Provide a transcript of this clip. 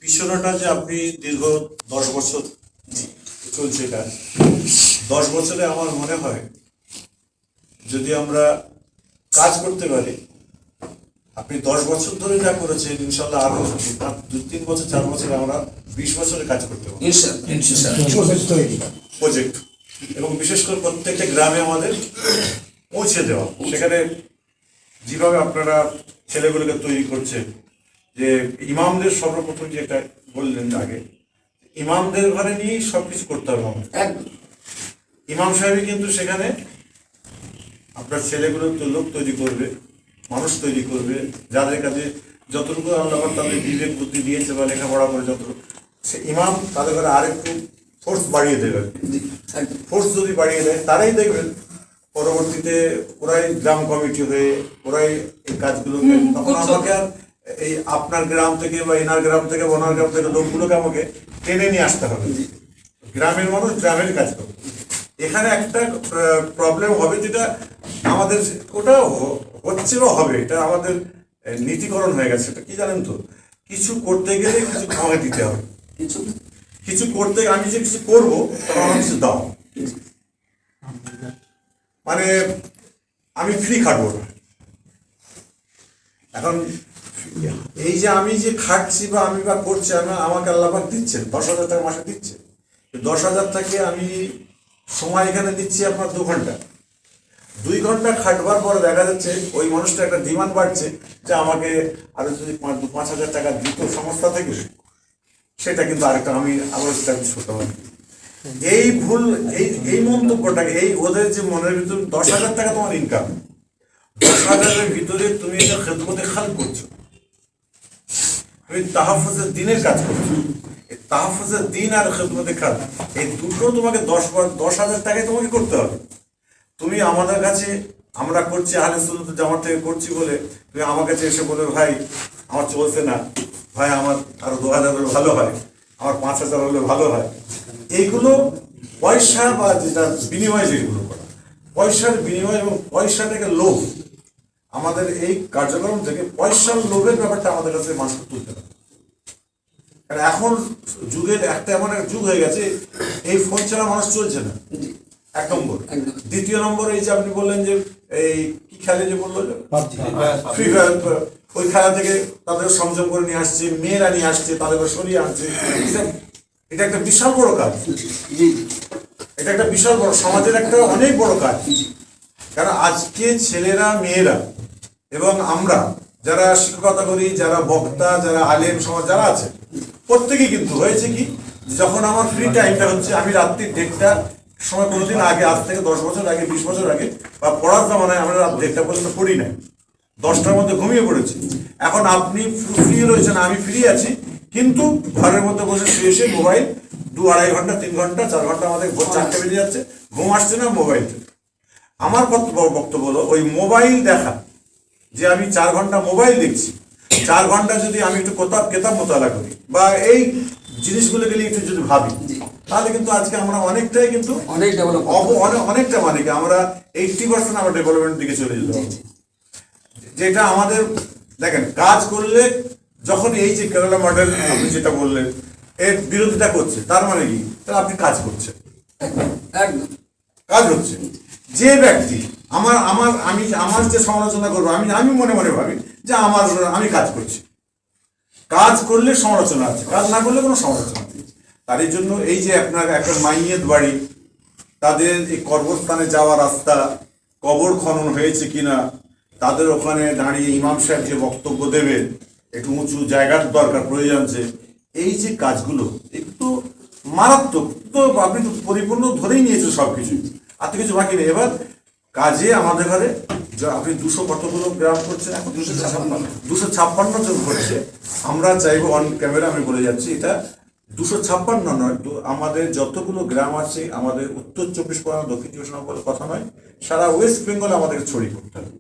বিষয়টা যে আপনি দীর্ঘ 10 বছর চলছে এটা, 10 বছরে আমার মনে হয় যদি আমরা কাজ করতে পারি, আপনি 10 বছর ধরে যা করেছেন ইনশাল্লাহ আরো 2-3 বছর 4 বছরে আমরা 20 বছরে কাজ করতে পারবো প্রজেক্ট, এবং বিশেষ করে প্রত্যেকটা গ্রামে আমাদের পৌঁছে দেওয়া। সেখানে যেভাবে আপনারা ছেলেগুলোকে তৈরি করছেন, যে ইমামদের সর্বপ্রথম যেটা বললেন আগে, ইমামদের ঘরে নিয়েই সবকিছু করতে হবে আমাদের। ইমাম সাহেবই কিন্তু সেখানে আপনার ছেলেগুলো লোক তৈরি করবে, মানুষ তৈরি করবে, যাদের কাছে যতটুকু আল্লাহ তাদের বিবেক বুদ্ধি দিয়েছে বা লেখাপড়া করে যতটুকু, সে ইমাম তাদের ঘরে আরেকটু ফোর্স বাড়িয়ে দেবে। ফোর্স যদি বাড়িয়ে দেয় তারাই দেখবেন পরবর্তীতে ওরাই গ্রাম কমিটি হয়ে ওরাই এই কাজগুলোকে, তখন আমাকে আর এই আপনার গ্রাম থেকে বা এনার গ্রাম থেকে ওনার গ্রাম থেকে লোকগুলোকে আমাকে টেনে নিয়ে আসতে হবে। গ্রামের মানুষ গ্রামের কাজ করবে। এখানে একটা প্রবলেম হবে, যেটা আমাদের ওটা হচ্ছে বা হবে, এটা আমাদের নীতিকরণ হয়ে গেছে। এটা কি জানেন তো, কিছু করতে গেলে কিছু আমাকে দিতে হবে। কিছু করতে আমি যে কিছু করবো তখন আমার কিছু দাও, মানে আমি ফ্রি খাটবো না। এখন এই যে আমি যে খাটছি বা আমি বা করছি, আমাকে আল্লাহ পাক দিচ্ছেন 10,000 টাকা মাসে দিচ্ছে। 10,000 টাকা আমি সময় এখানে দিচ্ছি আপনার 2 ঘন্টা। 2 ঘন্টা খাটবার পরে দেখা যাচ্ছে ওই মানুষটা একটা ডিমান্ড বাড়ছে যে আমাকে আরো যদি 5,000 টাকা দিত সংস্থা থেকে, সেটা কিন্তু আরেকটা আমি আবার স্ট্যাবলিশ করতে পারি। এই ভুল, এই মন্তব্যটাকে, এই ওদের যে মনের ভিতরে 10,000 টাকা তোমার ইনকাম, 10,000-এর ভিতরে তুমি এটা খেদমতে খাল করছো, তুমি তাহাফুজের দিনের কাজ করছো। তাহাফুজের দিন আর খেদমতে খাল, এই দুটো তোমাকে 10,000 টাকায় তোমাকে করতে হবে। তুমি আমাদের কাছে, আমরা করছি আহলে সুন্নাত জামাত থেকে করছি বলে তুমি আমার কাছে এসে বলে ভাই আমার চলছে না, ভাই আমার আরো 2,000 হলে ভালো হয়, আমার 5,000 হলে ভালো হয়। এইগুলো পয়সা বা যেটা বিনিময়, যেগুলো করা পয়সার বিনিময় এবং পয়সাটাকে লোভ, আমাদের এই কার্যক্রম থেকে পয়সার লোভের ব্যাপারটা আমাদের কাছে মানুষ তুলতে হবে। কারণ এখন যুগের একটা এমন এক যুগ হয়ে গেছে, এই ফোন ছাড়া মানুষ চলছে না, 1 নম্বর। দ্বিতীয় নম্বর, এই যে আপনি বললেন যে এই কি খেলে যে বললো ফ্রি ফায়ার, ওই খেলা থেকে তাদের সংযম করে নিয়ে আসছে, মেয়েরা নিয়ে আসছে, তাদের সরিয়ে আনছে। এটা একটা বিশাল বড় কাজ, এটা একটা বিশাল বড় সমাজের একটা অনেক বড় কাজ। কারণ আজকে ছেলেরা, মেয়েরা এবং আমরা যারা শিক্ষকতা করি, যারা বক্তা, যারা আলেম সমাজ যারা আছে, প্রত্যেকেই কিন্তু হয়েছে কি, যখন আমার ফ্রি টাইমটা হচ্ছে, আমি রাত্রি 1:30টার সময় কোনোদিন আগে, আজ থেকে 10 বছর আগে, 20 বছর আগে বা পড়ার জামানায় আমরা রাত 1:30টা পর্যন্ত পড়ি নাই, 10টার মধ্যে ঘুমিয়ে পড়েছি। এখন আপনি ফ্রি রয়েছেন, আমি ফ্রি আছি, কিন্তু ঘরের মধ্যে বসে শুয়ে এসে মোবাইল 2-2.5 ঘন্টা, 3 ঘন্টা, 4 ঘন্টা আমাদের ভোর 4টে বেজে যাচ্ছে, ঘুম আসছে না মোবাইল। আমার বক্তব্য হলো, ওই মোবাইল দেখা, যে আমি 4 ঘন্টা মোবাইল দেখছি, 4 ঘন্টা যদি আমি একটু কেতাব মোতালা করি বা এই জিনিসগুলোকে নিয়ে একটু যদি ভাবি, তাহলে কিন্তু আজকে আমরা অনেকটাই কিন্তু অনেকটা মানে কি আমরা 80% আমরা ডেভেলপমেন্টের দিকে চলে যেতে পারবো। যেটা আমাদের দেখেন, কাজ করলে যখন এই যে কেরালা মডেল আপনি যেটা বললেন এর বিরোধিতা করছে, তার মানে কি, তাহলে আপনি কাজ করছেন, কাজ হচ্ছে। যে ব্যক্তি আমার যে সমালোচনা করবো, আমি মনে মনে ভাবি যে আমি কাজ করছি, কাজ করলে সমালোচনা আছে, কাজ না করলে কোনো সমালোচনা নেই। তার জন্য এই যে আপনার একটা মাইয়েত বাড়ি, তাদের এই কর্মস্থানে যাওয়া রাস্তা, কবর খনন হয়েছে কিনা, তাদের ওখানে দাঁড়িয়ে ইমাম সাহেব যে বক্তব্য দেবে, একটু উঁচু জায়গার দরকার প্রয়োজন আছে, এই যে কাজগুলো একটু মারাত্মক, তো আপনি তো পরিপূর্ণ ধরেই নিয়েছেন সবকিছু, আর তো কিছু বাকি নেই। এবার কাজে আমাদের ঘরে আপনি 200 কতগুলো গ্রাম করছেন, এখন 256 জন করছে। আমরা চাইবো অন ক্যামেরা আমি বলে যাচ্ছি, এটা 256 নয়, তো আমাদের যতগুলো গ্রাম আছে, আমাদের উত্তর 24 পরগনা, দক্ষিণ 24 পরগনা কথা নয়, সারা ওয়েস্ট বেঙ্গল আমাদের ছড়িয়ে পড়তে হবে।